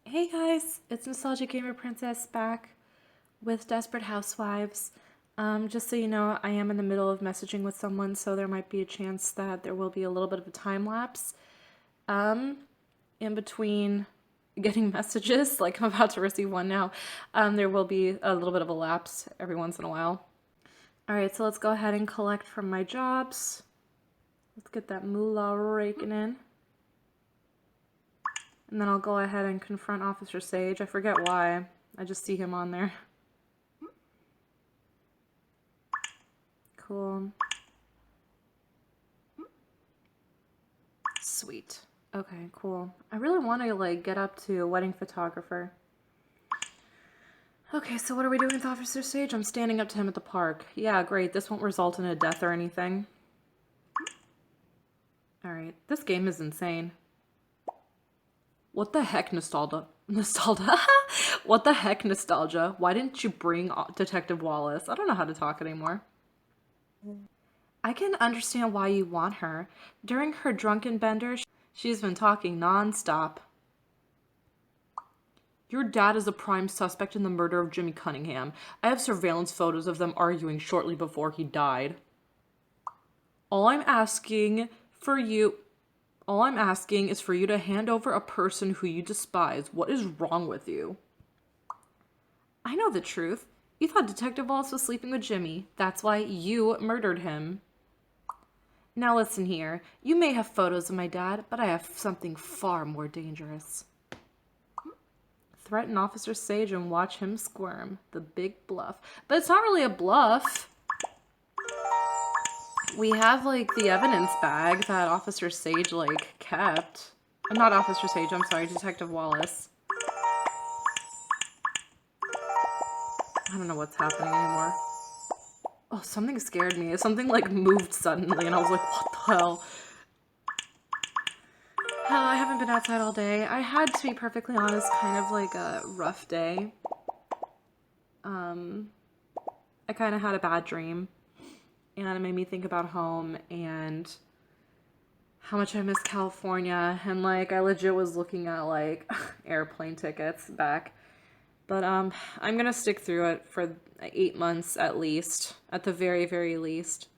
Hey guys, it's Nostalgia Gamer Princess back with Desperate Housewives. Just so you know, I am in the middle of messaging with someone, so there might be a chance that there will be a little bit of a time lapse in between getting messages, like I'm about to receive one now. There will be a little bit of a lapse every once in a while. Alright, so let's go ahead and collect from my jobs. Let's get that moolah raking in. And then I'll go ahead and confront Officer Sage. I forget why. I just see him on there. Cool. Sweet. Okay, cool. I really want to, like, get up to wedding photographer. Okay, so what are we doing with Officer Sage? I'm standing up to him at the park. Yeah, great. This won't result in a death or anything. Alright. This game is insane. What the heck, Nostalgia? What the heck, Nostalgia? Why didn't you bring Detective Wallace? I don't know how to talk anymore. I can understand why you want her. During her drunken bender, she's been talking non-stop. Your dad is a prime suspect in the murder of Jimmy Cunningham. I have surveillance photos of them arguing shortly before he died. All I'm asking is for you to hand over a person who you despise. What is wrong with you? I know the truth. You thought Detective Wallace was sleeping with Jimmy. That's why you murdered him. Now listen here. You may have photos of my dad, but I have something far more dangerous. Threaten Officer Sage and watch him squirm. The big bluff. But it's not really a bluff. We have, like, the evidence bag that Officer Sage, like, kept. Not Officer Sage, I'm sorry, Detective Wallace. I don't know what's happening anymore. Oh, something scared me. Something, like, moved suddenly, and I was like, what the hell? I haven't been outside all day. I had, to be perfectly honest, kind of, like, a rough day. I kind of had a bad dream. And it made me think about home and how much I miss California. And, like, I legit was looking at, like, airplane tickets back. But, I'm gonna stick through it for 8 months at least. At the very, very least.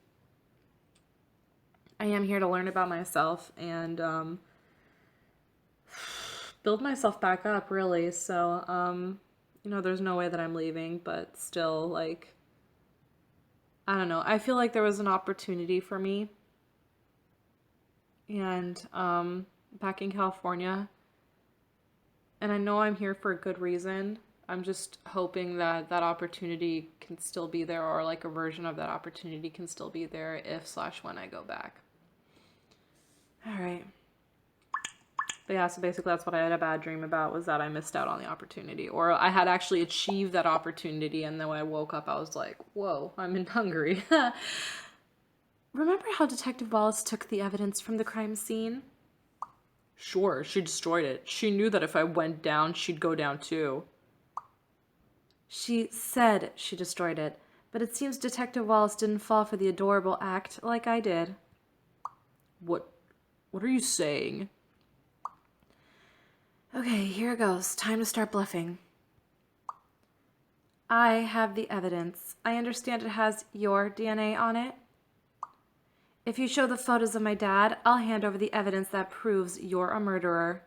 I am here to learn about myself and, build myself back up, really. So, you know, there's no way that I'm leaving, but still, like, I don't know. I feel like there was an opportunity for me. And, back in California. And I know I'm here for a good reason. I'm just hoping that that opportunity can still be there, or like a version of that opportunity can still be there if/when I go back. Alright. But yeah, so basically that's what I had a bad dream about, was that I missed out on the opportunity. Or I had actually achieved that opportunity, and then when I woke up, I was like, whoa, I'm in Hungary. Remember how Detective Wallace took the evidence from the crime scene? Sure, she destroyed it. She knew that if I went down, she'd go down too. She said she destroyed it, but it seems Detective Wallace didn't fall for the adorable act like I did. What are you saying? Okay, here it goes. Time to start bluffing. I have the evidence. I understand it has your DNA on it. If you show the photos of my dad, I'll hand over the evidence that proves you're a murderer.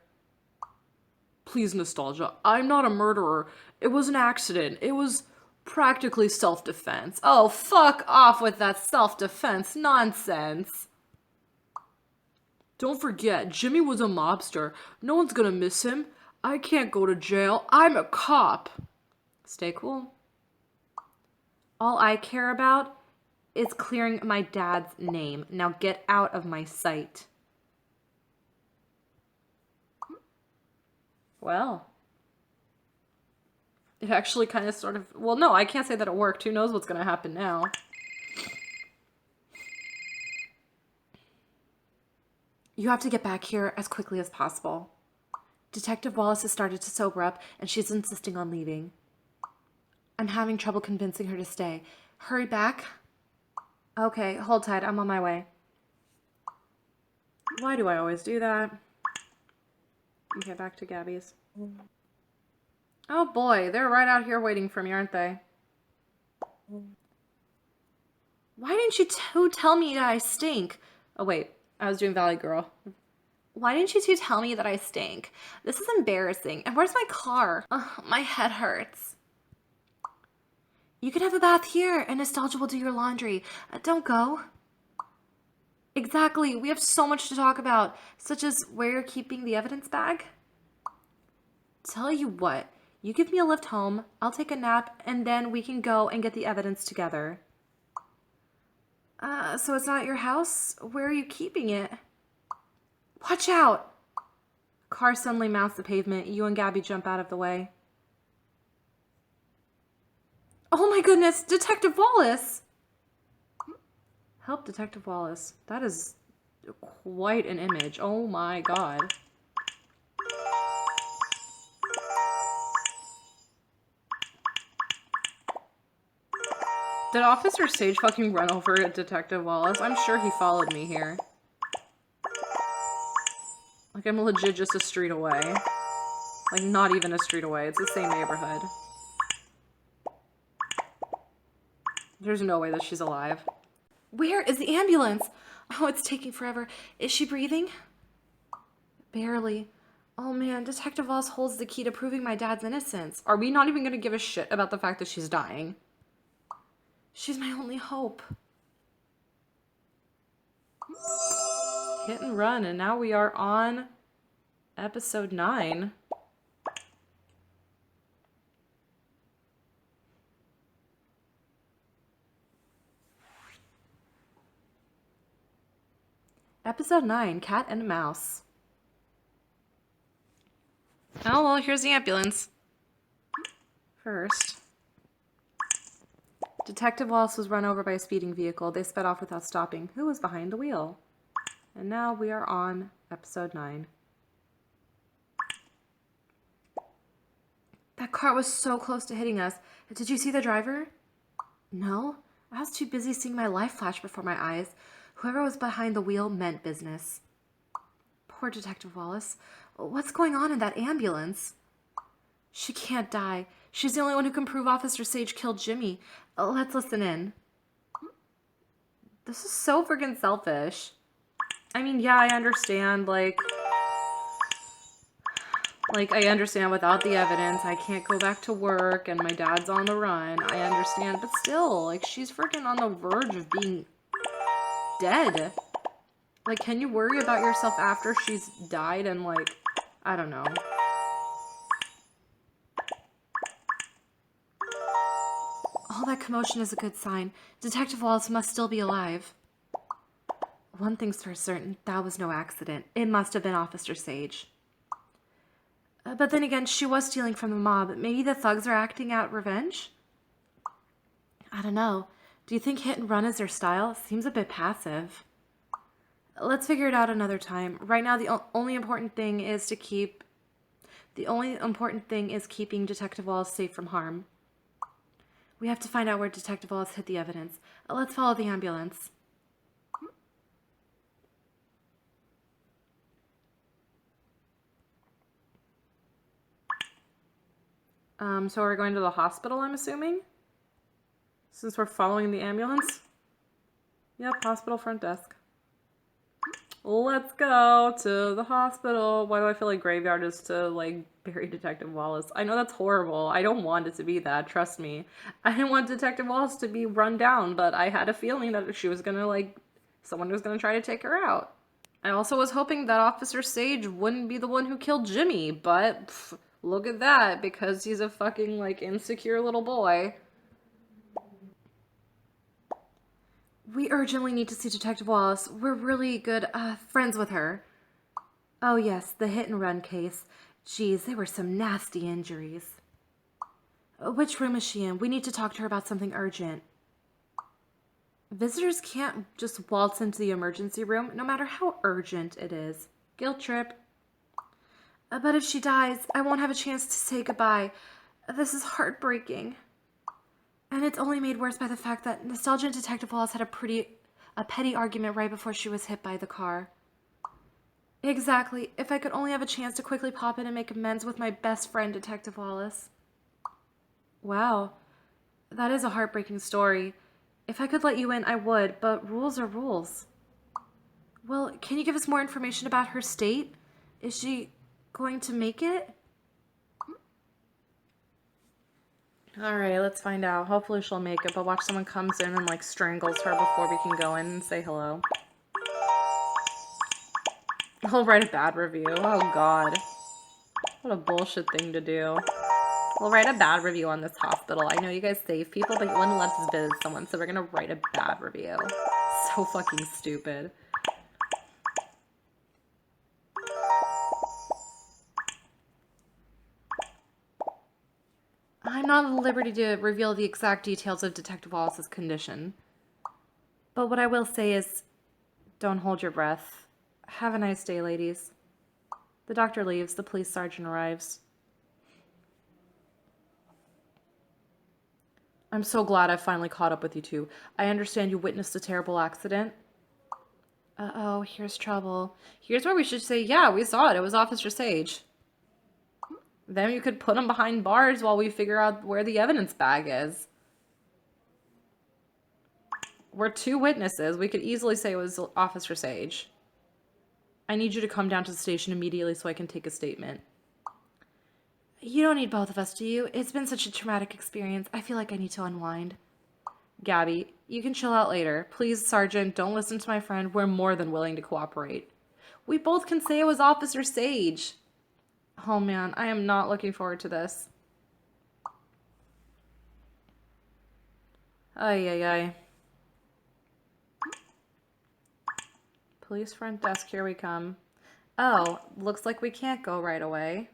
Please, Nostalgia, I'm not a murderer. It was an accident. It was practically self-defense. Oh, fuck off with that self-defense nonsense. Don't forget, Jimmy was a mobster. No one's gonna miss him. I can't go to jail. I'm a cop. Stay cool. All I care about is clearing my dad's name. Now get out of my sight. Well, it actually kind of sort of... Well, no, I can't say that it worked. Who knows what's going to happen now? You have to get back here as quickly as possible. Detective Wallace has started to sober up, and she's insisting on leaving. I'm having trouble convincing her to stay. Hurry back. Okay, hold tight. I'm on my way. Why do I always do that? Okay, back to Gabby's. Oh boy, they're right out here waiting for me, aren't they? Why didn't you two tell me that I stink? Oh wait, I was doing Valley Girl. Why didn't you two tell me that I stink? This is embarrassing. And where's my car? Ugh, my head hurts. You can have a bath here, and Nostalgia will do your laundry. Don't go. Exactly. We have so much to talk about, such as where you're keeping the evidence bag. Tell you what, you give me a lift home, I'll take a nap, and then we can go and get the evidence together. So it's not at your house? Where are you keeping it? Watch out! Car suddenly mounts the pavement. You and Gabby jump out of the way. Oh my goodness, Detective Wallace! Help Detective Wallace. That is quite an image. Oh my god. Did Officer Sage fucking run over Detective Wallace? I'm sure he followed me here. Like, I'm legit just a street away. Like, not even a street away. It's the same neighborhood. There's no way that she's alive. Where is the ambulance? Oh, it's taking forever. Is she breathing? Barely. Oh man, Detective Wallace holds the key to proving my dad's innocence. Are we not even gonna give a shit about the fact that she's dying? She's my only hope. Hit and run, and now we are on episode 9. Episode 9, Cat and Mouse. Oh, well, here's the ambulance. First, Detective Wallace was run over by a speeding vehicle. They sped off without stopping. Who was behind the wheel? And now we are on episode 9. That car was so close to hitting us. Did you see the driver? No. I was too busy seeing my life flash before my eyes. Whoever was behind the wheel meant business. Poor Detective Wallace. What's going on in that ambulance? She can't die. She's the only one who can prove Officer Sage killed Jimmy. Let's listen in. This is so freaking selfish. I mean, yeah, I understand, like, I understand without the evidence, I can't go back to work, and my dad's on the run. I understand, but still, like, she's freaking on the verge of being dead. Like, can you worry about yourself after she's died and, like, I don't know. All that commotion is a good sign. Detective Wallace must still be alive. One thing's for certain, that was no accident. It must have been Officer Sage. But then again, she was stealing from the mob. Maybe the thugs are acting out revenge? I don't know. Do you think hit and run is their style? Seems a bit passive. Let's figure it out another time. Right now, the only important thing is keeping Detective Wallace safe from harm. We have to find out where Detective Wallace hid the evidence. Let's follow the ambulance. So we're going to the hospital, I'm assuming? Since we're following the ambulance? Yep, hospital front desk. Let's go to the hospital. Why do I feel like graveyard is to, like, bury Detective Wallace? I know that's horrible. I don't want it to be that, trust me. I didn't want Detective Wallace to be run down, but I had a feeling that she was gonna, like, someone was gonna try to take her out. I also was hoping that Officer Sage wouldn't be the one who killed Jimmy, but look at that, because he's a fucking, like, insecure little boy. We urgently need to see Detective Wallace. We're really good friends with her. Oh yes, the hit and run case. Geez, there were some nasty injuries. Which room is she in? We need to talk to her about something urgent. Visitors can't just waltz into the emergency room, no matter how urgent it is. Guilt trip. But if she dies, I won't have a chance to say goodbye. This is heartbreaking. And it's only made worse by the fact that Nostalgia and Detective Wallace had a petty argument right before she was hit by the car. Exactly. If I could only have a chance to quickly pop in and make amends with my best friend, Detective Wallace. Wow, that is a heartbreaking story. If I could let you in, I would, but rules are rules. Well, can you give us more information about her state? Is she going to make it? Alright, let's find out. Hopefully she'll make it, but watch someone comes in and like strangles her before we can go in and say hello. I'll write a bad review. Oh god. What a bullshit thing to do. We'll write a bad review on this hospital. I know you guys save people, but you wouldn't let us visit someone, so we're gonna write a bad review. So fucking stupid. I'm not at liberty to reveal the exact details of Detective Wallace's condition. But what I will say is, don't hold your breath. Have a nice day, ladies. The doctor leaves, the police sergeant arrives. I'm so glad I finally caught up with you two. I understand you witnessed a terrible accident. Uh-oh, here's trouble. Here's where we should say, yeah, we saw it. It was Officer Sage. Then you could put him behind bars while we figure out where the evidence bag is. We're two witnesses. We could easily say it was Officer Sage. I need you to come down to the station immediately so I can take a statement. You don't need both of us, do you? It's been such a traumatic experience. I feel like I need to unwind. Gabby, you can chill out later. Please, Sergeant, don't listen to my friend. We're more than willing to cooperate. We both can say it was Officer Sage. Oh man, I am not looking forward to this. Ay, ay, ay. Police front desk, here we come. Oh, looks like we can't go right away.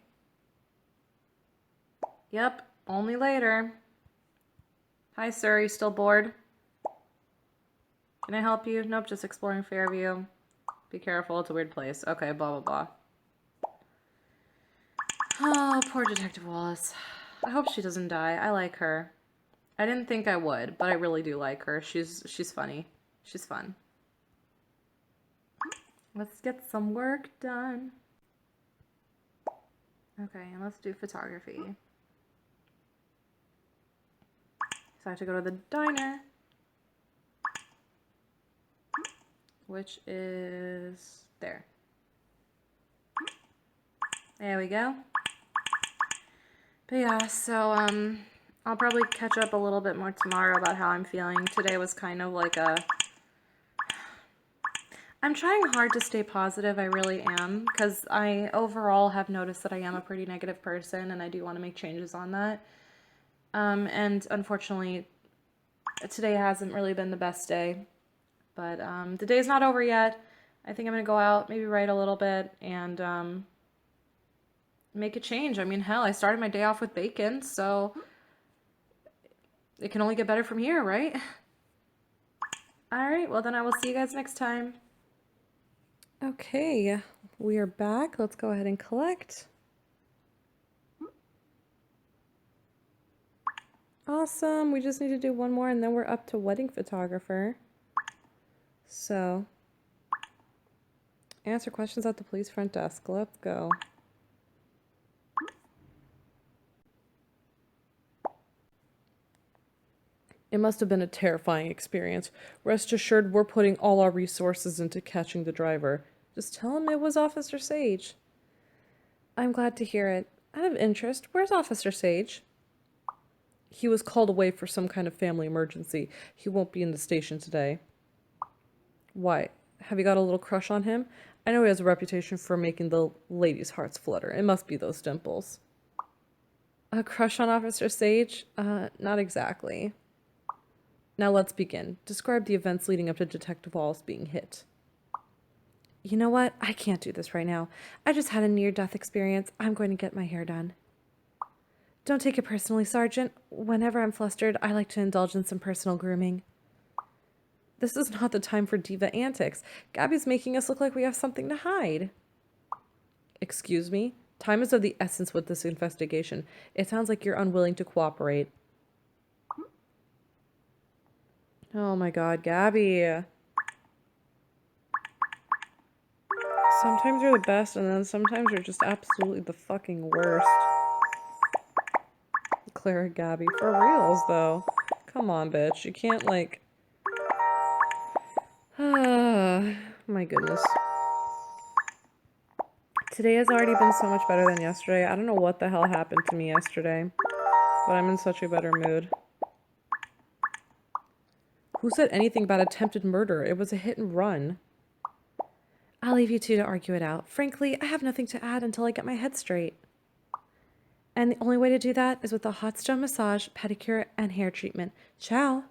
Yep, only later. Hi, sir, are you still bored? Can I help you? Nope, just exploring Fairview. Be careful, it's a weird place. Okay, blah, blah, blah. Oh, poor Detective Wallace. I hope she doesn't die. I like her. I didn't think I would, but I really do like her. She's funny. She's fun. Let's get some work done. Okay, and let's do photography. So I have to go to the diner, which is there. There we go. But yeah, so I'll probably catch up a little bit more tomorrow about how I'm feeling. Today was kind of like a... I'm trying hard to stay positive, I really am, because I overall have noticed that I am a pretty negative person, and I do want to make changes on that. And unfortunately, today hasn't really been the best day, but the day's not over yet. I think I'm going to go out, maybe write a little bit, and make a change. I mean, hell, I started my day off with bacon, so it can only get better from here, right? Alright, well then I will see you guys next time. Okay, we are back. Let's go ahead and collect. Awesome, we just need to do one more and then we're up to wedding photographer. So, answer questions at the police front desk. Let's go. It must have been a terrifying experience. Rest assured, we're putting all our resources into catching the driver. Just tell him it was Officer Sage. I'm glad to hear it. Out of interest, where's Officer Sage? He was called away for some kind of family emergency. He won't be in the station today. Why? Have you got a little crush on him? I know he has a reputation for making the ladies' hearts flutter. It must be those dimples. A crush on Officer Sage? Not exactly. Now let's begin. Describe the events leading up to Detective Wallace being hit. You know what? I can't do this right now. I just had a near-death experience. I'm going to get my hair done. Don't take it personally, Sergeant. Whenever I'm flustered, I like to indulge in some personal grooming. This is not the time for diva antics. Gabby's making us look like we have something to hide. Excuse me? Time is of the essence with this investigation. It sounds like you're unwilling to cooperate. Oh my god, Gabby. Sometimes you're the best, and then sometimes you're just absolutely the fucking worst. Claire and Gabby. For reals, though. Come on, bitch. You can't, like... My goodness. Today has already been so much better than yesterday. I don't know what the hell happened to me yesterday, but I'm in such a better mood. Who said anything about attempted murder? It was a hit and run. I'll leave you two to argue it out. Frankly, I have nothing to add until I get my head straight. And the only way to do that is with a hot stone massage, pedicure, and hair treatment. Ciao.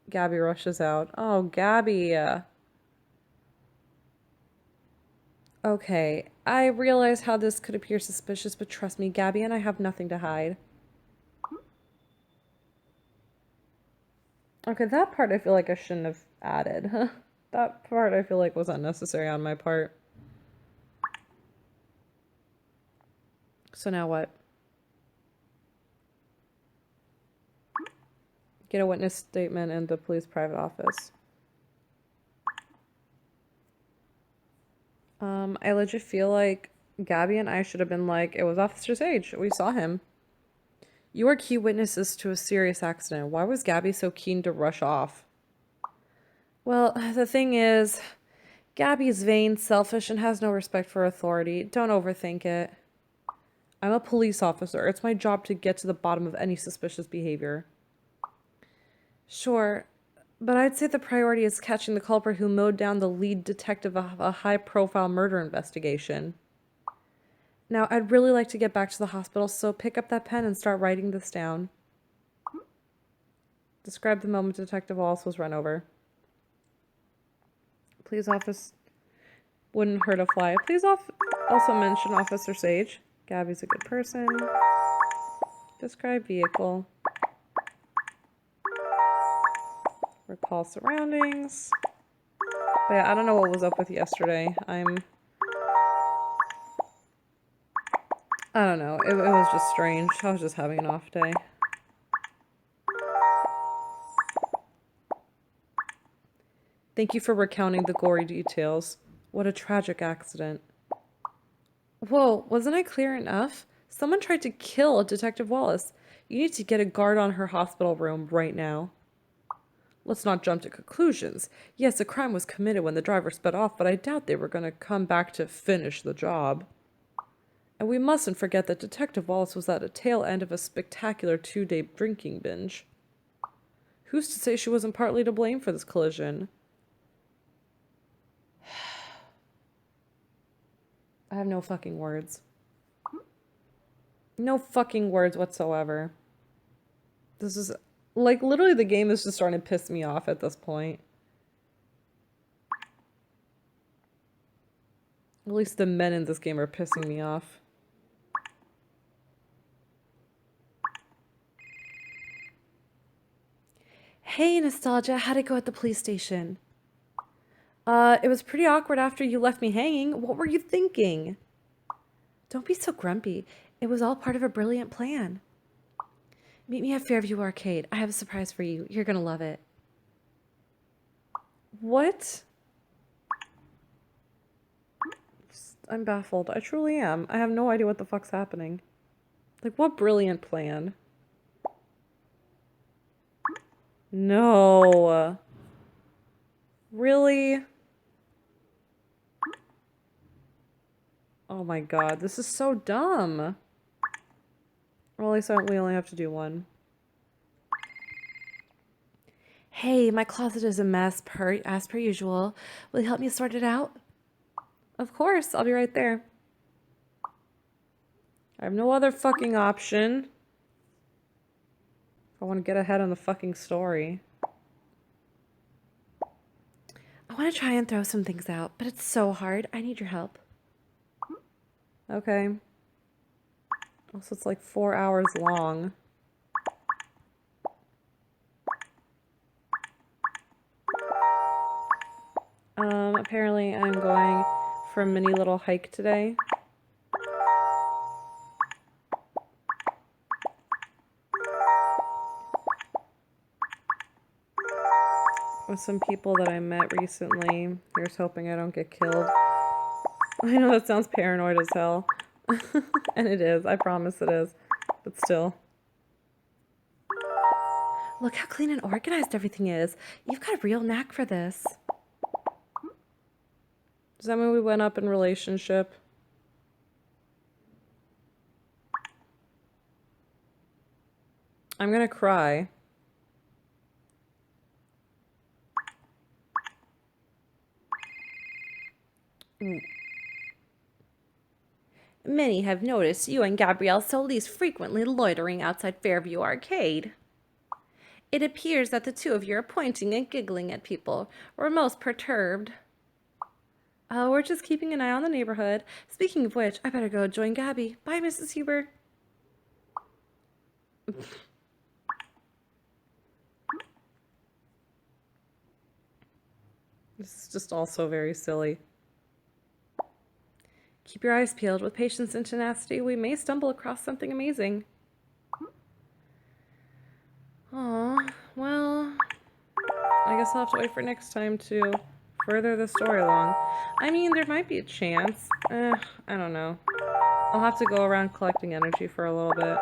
Gabby rushes out. Oh, Gabby. Okay, I realize how this could appear suspicious, but trust me, Gabby and I have nothing to hide. Okay, that part I feel like I shouldn't have added. That part I feel like was unnecessary on my part. So now what? Get a witness statement in the police private office. I legit feel like Gabby and I should have been like, it was Officer Sage. We saw him. You are key witnesses to a serious accident. Why was Gabby so keen to rush off? Well, the thing is, Gabby's vain, selfish, and has no respect for authority. Don't overthink it. I'm a police officer. It's my job to get to the bottom of any suspicious behavior. Sure, but I'd say the priority is catching the culprit who mowed down the lead detective of a high-profile murder investigation. Now, I'd really like to get back to the hospital, so pick up that pen and start writing this down. Describe the moment Detective Wallace was run over. Please, office... Wouldn't hurt a fly. Please also mention Officer Sage. Gabby's a good person. Describe vehicle. Recall surroundings. But yeah, I don't know what was up with yesterday. I don't know. It was just strange. I was just having an off day. Thank you for recounting the gory details. What a tragic accident. Whoa, wasn't I clear enough? Someone tried to kill Detective Wallace. You need to get a guard on her hospital room right now. Let's not jump to conclusions. Yes, a crime was committed when the driver sped off, but I doubt they were going to come back to finish the job. And we mustn't forget that Detective Wallace was at the tail end of a spectacular 2-day drinking binge. Who's to say she wasn't partly to blame for this collision? I have no fucking words. No fucking words whatsoever. This is... Like, literally the game is just starting to piss me off at this point. At least the men in this game are pissing me off. Hey, Nostalgia, how'd it go at the police station? It was pretty awkward after you left me hanging. What were you thinking? Don't be so grumpy. It was all part of a brilliant plan. Meet me at Fairview Arcade. I have a surprise for you. You're gonna love it. What? I'm baffled. I truly am. I have no idea what the fuck's happening. Like, what brilliant plan? No. Really? Oh my god, this is so dumb. Well, at least we only have to do one. Hey, my closet is a mess, as per usual. Will you help me sort it out? Of course, I'll be right there. I have no other fucking option. If I want to get ahead on the fucking story. I want to try and throw some things out, but it's so hard. I need your help. Okay. Also, it's like 4 hours long. Apparently I'm going for a mini little hike today. With some people that I met recently. Here's hoping I don't get killed. I know that sounds paranoid as hell. And it is. I promise it is. But still. Look how clean and organized everything is. You've got a real knack for this. Does that mean we went up in relationship? I'm gonna cry. Many have noticed you and Gabrielle Solis frequently loitering outside Fairview Arcade. It appears that the two of you are pointing and giggling at people, or most perturbed. Oh, we're just keeping an eye on the neighborhood. Speaking of which, I better go join Gaby. Bye, Mrs. Huber. This is just also very silly. Keep your eyes peeled. With patience and tenacity, we may stumble across something amazing. Aw, well, I guess I'll have to wait for next time to further the story along. I mean, there might be a chance. I don't know. I'll have to go around collecting energy for a little bit.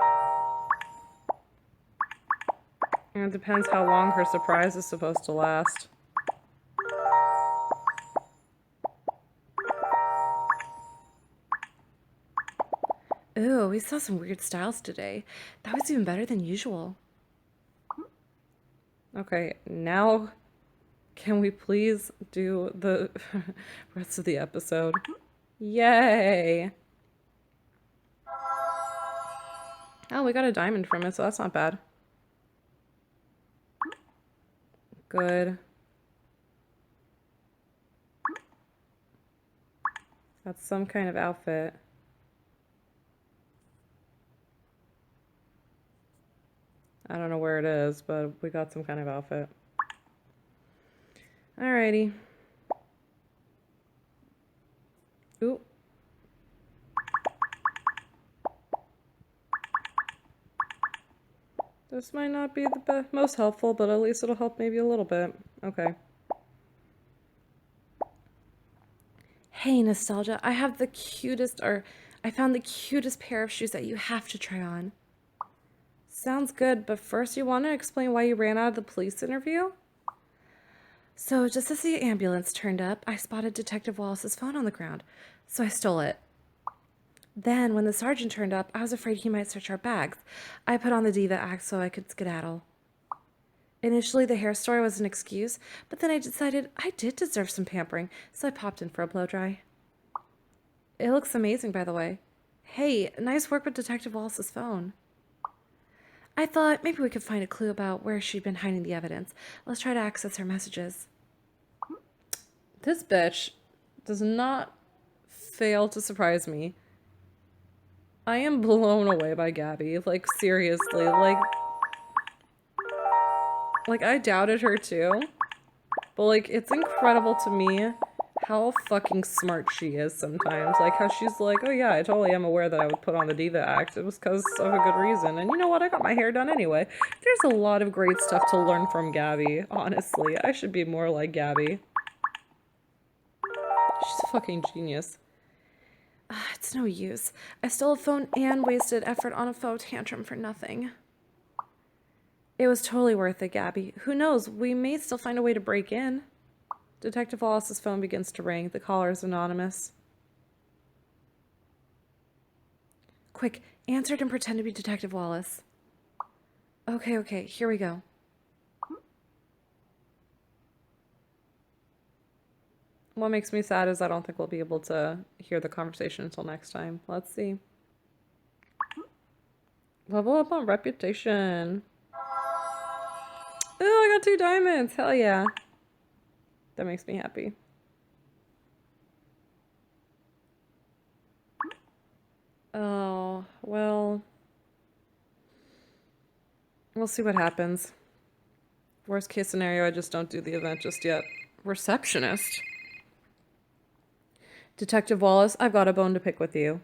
And it depends how long her surprise is supposed to last. Ooh, we saw some weird styles today. That was even better than usual. Okay, now can we please do the rest of the episode? Yay! Oh, we got a diamond from it, so that's not bad. Good. That's some kind of outfit. I don't know where it is, but we got some kind of outfit. Alrighty. Ooh. This might not be the most helpful, but at least it'll help maybe a little bit. Okay. Hey, Nostalgia, I found the cutest pair of shoes that you have to try on. Sounds good, but first you want to explain why you ran out of the police interview? So, just as the ambulance turned up, I spotted Detective Wallace's phone on the ground, so I stole it. Then, when the sergeant turned up, I was afraid he might search our bags. I put on the diva act so I could skedaddle. Initially, the hair story was an excuse, but then I decided I did deserve some pampering, so I popped in for a blow-dry. It looks amazing, by the way. Hey, nice work with Detective Wallace's phone. I thought maybe we could find a clue about where she'd been hiding the evidence. Let's try to access her messages. This bitch does not fail to surprise me. I am blown away by Gaby. Like, seriously. Like, I doubted her too. But, like, it's incredible to me how fucking smart she is sometimes. Like, how she's like, oh yeah, I totally am aware that I would put on the diva act. It was because of a good reason. And you know what? I got my hair done anyway. There's a lot of great stuff to learn from Gaby, honestly. I should be more like Gaby. She's a fucking genius. It's no use. I stole a phone and wasted effort on a faux tantrum for nothing. It was totally worth it, Gaby. Who knows? We may still find a way to break in. Detective Wallace's phone begins to ring. The caller is anonymous. Quick, answer it and pretend to be Detective Wallace. Okay, here we go. What makes me sad is I don't think we'll be able to hear the conversation until next time. Let's see. Level up on reputation. Ooh, I got 2 diamonds. Hell yeah. That makes me happy. Oh, well. We'll see what happens. Worst case scenario, I just don't do the event just yet. Receptionist. Detective Wallace, I've got a bone to pick with you.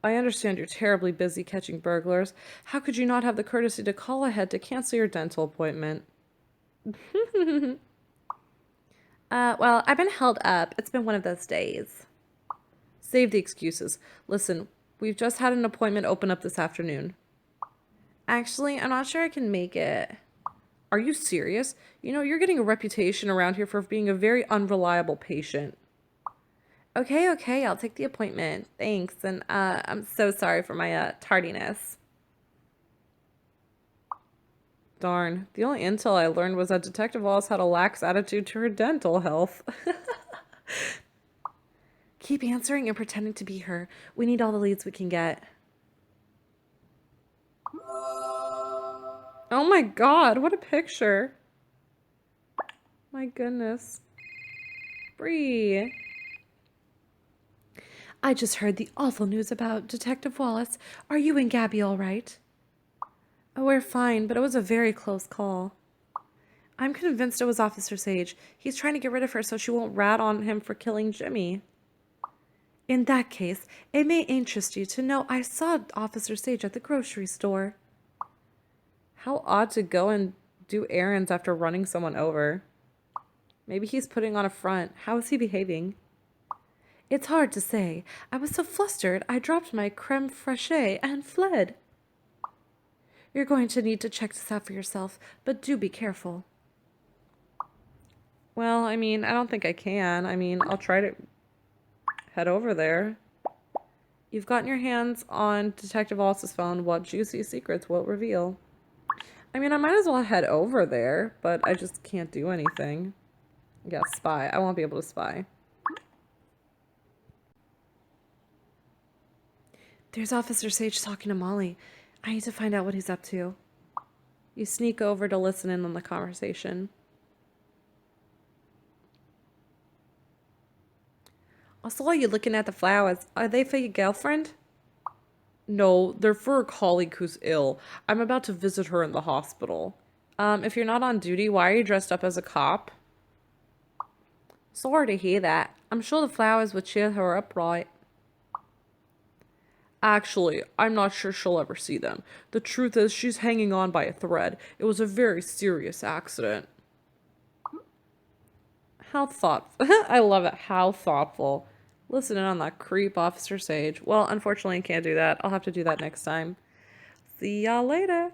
I understand you're terribly busy catching burglars. How could you not have the courtesy to call ahead to cancel your dental appointment? Well, I've been held up. It's been one of those days. Save the excuses. Listen, we've just had an appointment open up this afternoon. Actually, I'm not sure I can make it. Are you serious? You know, you're getting a reputation around here for being a very unreliable patient. Okay, okay, I'll take the appointment. Thanks. And I'm so sorry for my tardiness. Darn. The only intel I learned was that Detective Wallace had a lax attitude to her dental health. Keep answering and pretending to be her. We need all the leads we can get. Oh my god, what a picture. My goodness. Bree. I just heard the awful news about Detective Wallace. Are you and Gaby all right? Oh, we're fine, but it was a very close call. I'm convinced it was Officer Sage. He's trying to get rid of her so she won't rat on him for killing Jimmy. In that case, it may interest you to know I saw Officer Sage at the grocery store. How odd to go and do errands after running someone over. Maybe he's putting on a front. How is he behaving? It's hard to say. I was so flustered, I dropped my creme fraiche and fled. You're going to need to check this out for yourself, but do be careful. Well, I mean, I don't think I can. I mean, I'll try to head over there. You've gotten your hands on Detective Wallace's phone. What juicy secrets will it reveal? I mean, I might as well head over there, but I just can't do anything. Yeah, spy. I won't be able to spy. There's Officer Sage talking to Molly. I need to find out what he's up to. You sneak over to listen in on the conversation. I saw you looking at the flowers. Are they for your girlfriend? No, they're for a colleague who's ill. I'm about to visit her in the hospital. If you're not on duty, why are you dressed up as a cop? Sorry to hear that. I'm sure the flowers would cheer her up right. Actually, I'm not sure she'll ever see them. The truth is, she's hanging on by a thread. It was a very serious accident. How thoughtful. I love it. How thoughtful. Listen in on that creep, Officer Sage. Well, unfortunately, I can't do that. I'll have to do that next time. See y'all later.